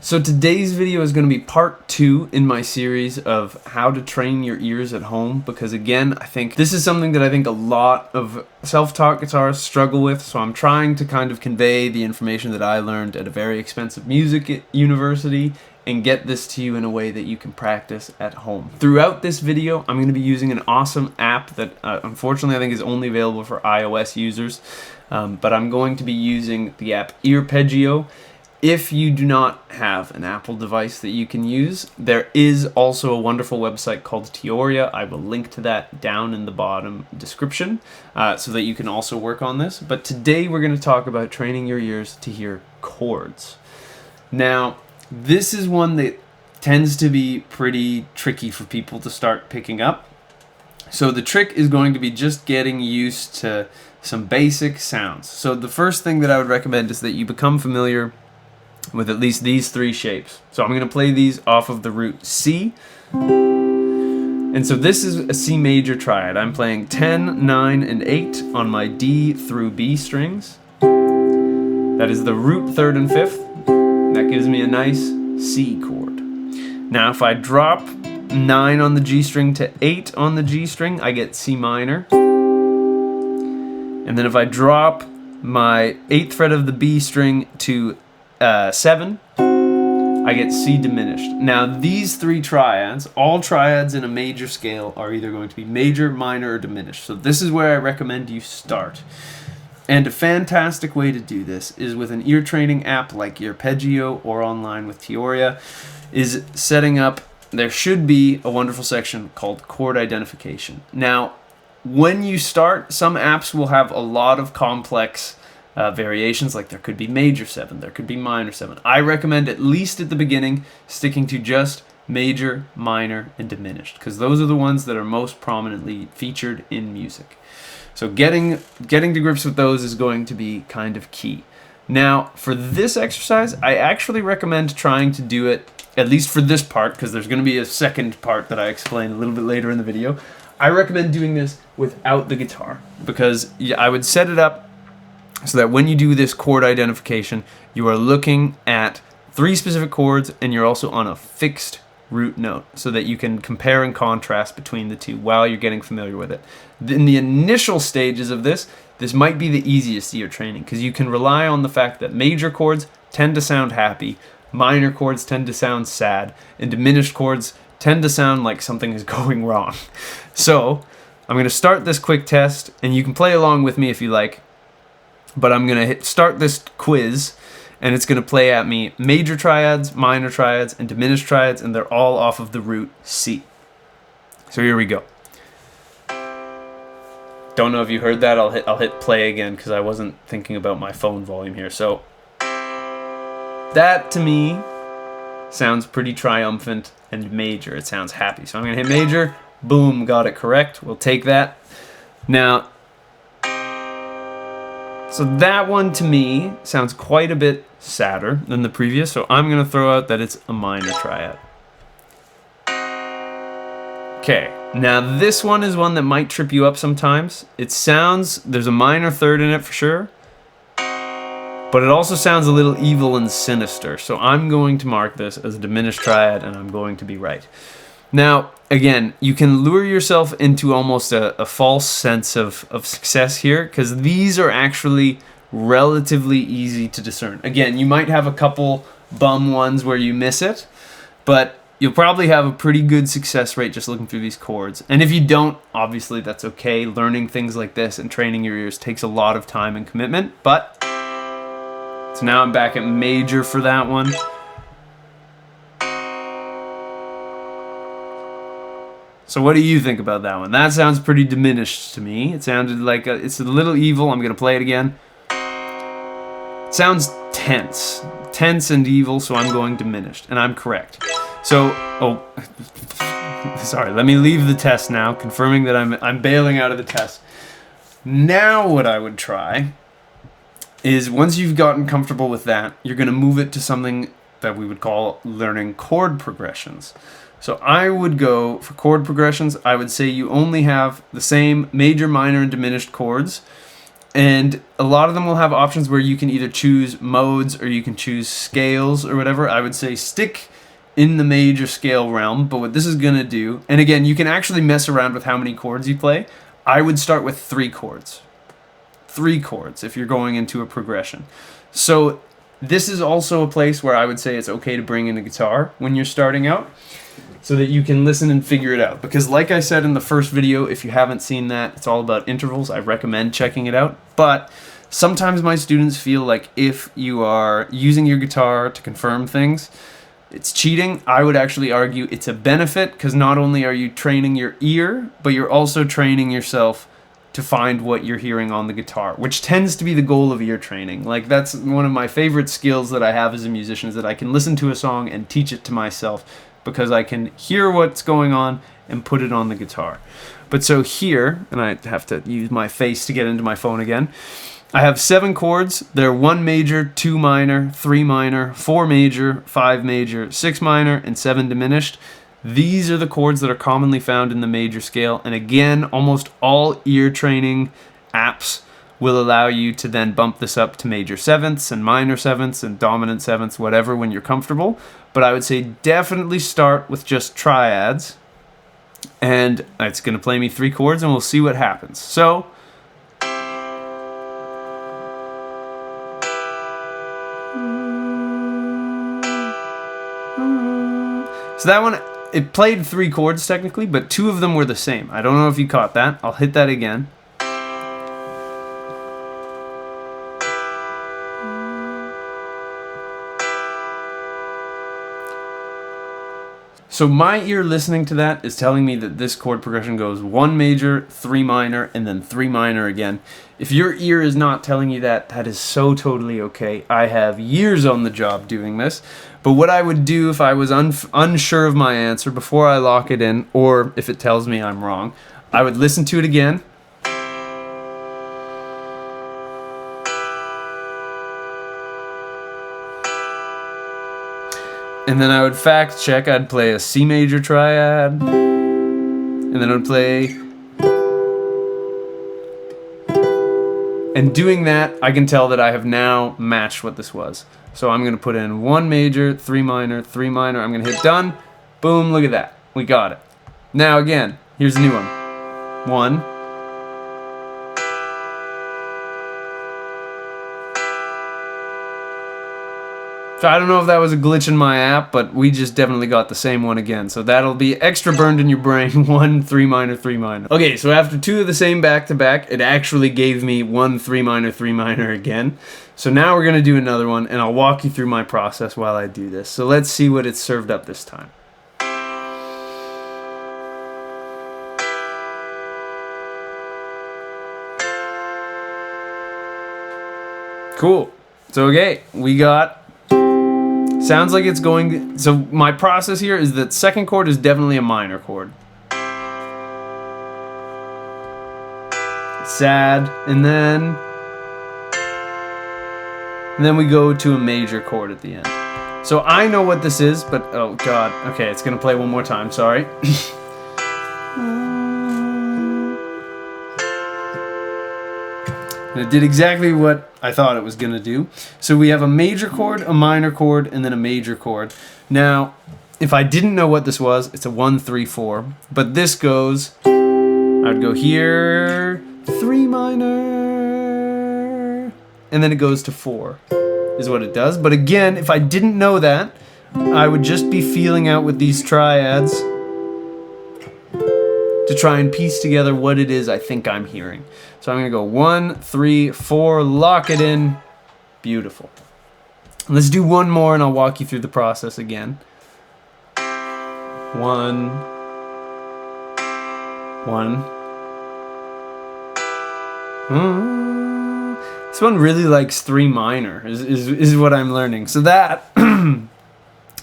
So today's video is going to be part 2 in my series of how to train your ears at home, because again, I think this is something that I think a lot of self-taught guitarists struggle with, so I'm trying to kind of convey the information that I learned at a very expensive music university and get this to you in a way that you can practice at home. Throughout this video, I'm going to be using an awesome app that unfortunately I think is only available for iOS users, but I'm going to be using the app Earpeggio. If you do not have an Apple device that you can use, there is also a wonderful website called Teoria. I will link to that down in the bottom description so that you can also work on this. But today we're going to talk about training your ears to hear chords. Now, this is one that tends to be pretty tricky for people to start picking up. So the trick is going to be just getting used to some basic sounds. So the first thing that I would recommend is that you become familiar with at least these 3 shapes. So I'm going to play these off of the root C. And so this is a C major triad. I'm playing 10, 9, and 8 on my D through B strings. That is the root 3rd and 5th. That gives me a nice C chord. Now if I drop 9 on the G string to 8 on the G string, I get C minor. And then if I drop my 8th fret of the B string to 7, I get C diminished. Now these 3 triads, all triads in a major scale, are either going to be major, minor, or diminished. So this is where I recommend you start. And a fantastic way to do this is with an ear training app like Earpeggio or online with Teoria, is setting up, there should be a wonderful section called chord identification. Now, when you start, some apps will have a lot of complex variations, like there could be major 7, there could be minor 7. I recommend, at least at the beginning, sticking to just major, minor, and diminished, because those are the ones that are most prominently featured in music. So getting to grips with those is going to be kind of key. Now, for this exercise, I actually recommend trying to do it, at least for this part, because there's going to be a second part that I explain a little bit later in the video. I recommend doing this without the guitar, because I would set it up so that when you do this chord identification, you are looking at 3 specific chords and you're also on a fixed root note, so that you can compare and contrast between the 2 while you're getting familiar with it. In the initial stages of this might be the easiest ear training, because you can rely on the fact that major chords tend to sound happy, minor chords tend to sound sad, and diminished chords tend to sound like something is going wrong. So I'm going to start this quick test, and you can play along with me if you like. But I'm going to start this quiz, and it's going to play at me major triads, minor triads, and diminished triads, and they're all off of the root C. So here we go. Don't know if you heard that. I'll hit play again because I wasn't thinking about my phone volume here. So that to me sounds pretty triumphant and major. It sounds happy. So I'm going to hit major. Boom, got it correct. We'll take that. Now, so that one to me sounds quite a bit sadder than the previous, so I'm going to throw out that it's a minor triad. Okay, now this one is one that might trip you up sometimes. It sounds, there's a minor 3rd in it for sure, but it also sounds a little evil and sinister, so I'm going to mark this as a diminished triad, and I'm going to be right. Now, again, you can lure yourself into almost a false sense of success here, because these are actually relatively easy to discern. Again, you might have a couple bum ones where you miss it, but you'll probably have a pretty good success rate just looking through these chords. And if you don't, obviously that's okay. Learning things like this and training your ears takes a lot of time and commitment, but so now I'm back at major for that one. So what do you think about that one? That sounds pretty diminished to me. It sounded like it's a little evil. I'm going to play it again. It sounds tense. Tense and evil, so I'm going diminished. And I'm correct. So, sorry, let me leave the test now, confirming that I'm bailing out of the test. Now what I would try is, once you've gotten comfortable with that, you're going to move it to something that we would call learning chord progressions. So I would go, for chord progressions, I would say you only have the same major, minor, and diminished chords, And a lot of them will have options where you can either choose modes or you can choose scales or whatever. I would say stick in the major scale realm, but what this is gonna do, and again, you can actually mess around with how many chords you play. I would start with 3 chords. 3 chords if you're going into a progression. So this is also a place where I would say it's okay to bring in a guitar when you're starting out, so that you can listen and figure it out. Because like I said in the first video, if you haven't seen that, it's all about intervals. I recommend checking it out. But sometimes my students feel like if you are using your guitar to confirm things, it's cheating. I would actually argue it's a benefit, because not only are you training your ear, but you're also training yourself to find what you're hearing on the guitar, which tends to be the goal of ear training. Like, that's one of my favorite skills that I have as a musician, is that I can listen to a song and teach it to myself, because I can hear what's going on and put it on the guitar. But so here, and I have to use my face to get into my phone again, I have 7 chords. They're 1 major, 2 minor, 3 minor, 4 major, 5 major, 6 minor, and 7 diminished. These are the chords that are commonly found in the major scale. And again, almost all ear training apps will allow you to then bump this up to major 7ths and minor 7ths and dominant 7ths, whatever, when you're comfortable. But I would say definitely start with just triads. And it's going to play me 3 chords, and we'll see what happens. So that one, it played 3 chords technically, but 2 of them were the same. I don't know if you caught that. I'll hit that again. So my ear listening to that is telling me that this chord progression goes 1 major, 3 minor, and then 3 minor again. If your ear is not telling you that, that is so totally okay. I have years on the job doing this. But what I would do if I was unsure of my answer before I lock it in, or if it tells me I'm wrong, I would listen to it again. And then I would fact check. I'd play a C major triad, and then I would play. And doing that, I can tell that I have now matched what this was. So I'm going to put in 1 major, 3 minor, 3 minor. I'm going to hit done. Boom, look at that. We got it. Now again, here's a new one. 1. So I don't know if that was a glitch in my app, but we just definitely got the same one again. So that'll be extra burned in your brain. 1, 3 minor, 3 minor. Okay, so after 2 of the same back-to-back, it actually gave me 1, 3 minor, 3 minor again. So now we're going to do another one, and I'll walk you through my process while I do this. So let's see what it's served up this time. Cool. So okay, we got... Sounds like it's going... So my process here is that second chord is definitely a minor chord. Sad, and then we go to a major chord at the end. So I know what this is, but oh god, okay, it's gonna play one more time, sorry. And it did exactly what I thought it was gonna do. So we have a major chord, a minor chord, and then a major chord. Now, if I didn't know what this was, it's a 1, 3, 4. But this goes, I'd go here, 3 minor, and then it goes to 4, is what it does. But again, if I didn't know that, I would just be feeling out with these triads to try and piece together what it is I think I'm hearing. So I'm gonna go 1, 3, 4, lock it in. Beautiful. Let's do one more and I'll walk you through the process again. 1, 1. This one really likes 3 minor, is what I'm learning. So that,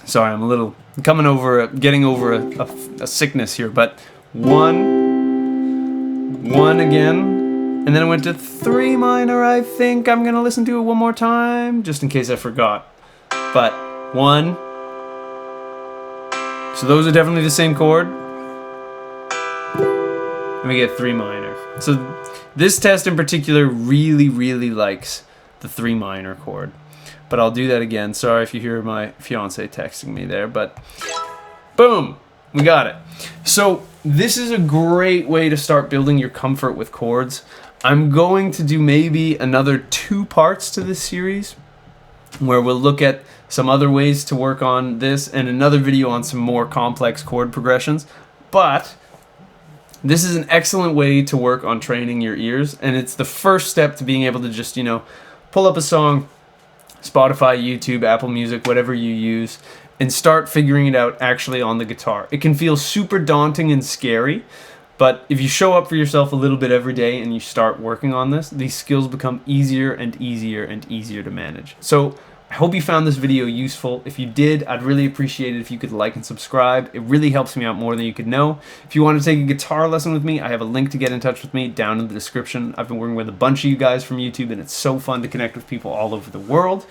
sorry, I'm a little, getting over a sickness here, but 1, 1 again, and then I went to 3 minor. I think I'm gonna listen to it one more time, just in case I forgot. But 1, so those are definitely the same chord. and we get 3 minor. So this test in particular really likes the 3 minor chord. But I'll do that again. Sorry if you hear my fiance texting me there, but boom, we got it. So this is a great way to start building your comfort with chords. I'm going to do maybe another 2 parts to this series where we'll look at some other ways to work on this and another video on some more complex chord progressions. But this is an excellent way to work on training your ears, and it's the first step to being able to just, pull up a song, Spotify, YouTube, Apple Music, whatever you use, and start figuring it out actually on the guitar. It can feel super daunting and scary, but if you show up for yourself a little bit every day and you start working on this, these skills become easier and easier and easier to manage. So I hope you found this video useful. If you did, I'd really appreciate it if you could like and subscribe. It really helps me out more than you could know. If you want to take a guitar lesson with me, I have a link to get in touch with me down in the description. I've been working with a bunch of you guys from YouTube, and it's so fun to connect with people all over the world.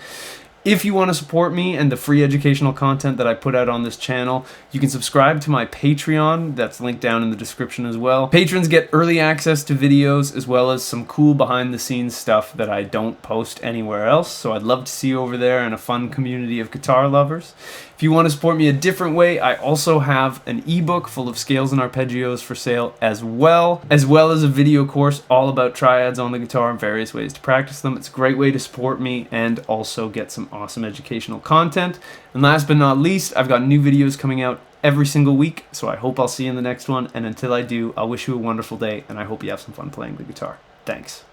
If you want to support me and the free educational content that I put out on this channel, you can subscribe to my Patreon. That's linked down in the description as well. Patrons get early access to videos as well as some cool behind the scenes stuff that I don't post anywhere else. So I'd love to see you over there in a fun community of guitar lovers. If you want to support me a different way, I also have an ebook full of scales and arpeggios for sale as well as a video course all about triads on the guitar and various ways to practice them. It's a great way to support me and also get some awesome educational content. And last but not least, I've got new videos coming out every single week, so I hope I'll see you in the next one. And until I do, I'll wish you a wonderful day, and I hope you have some fun playing the guitar. Thanks.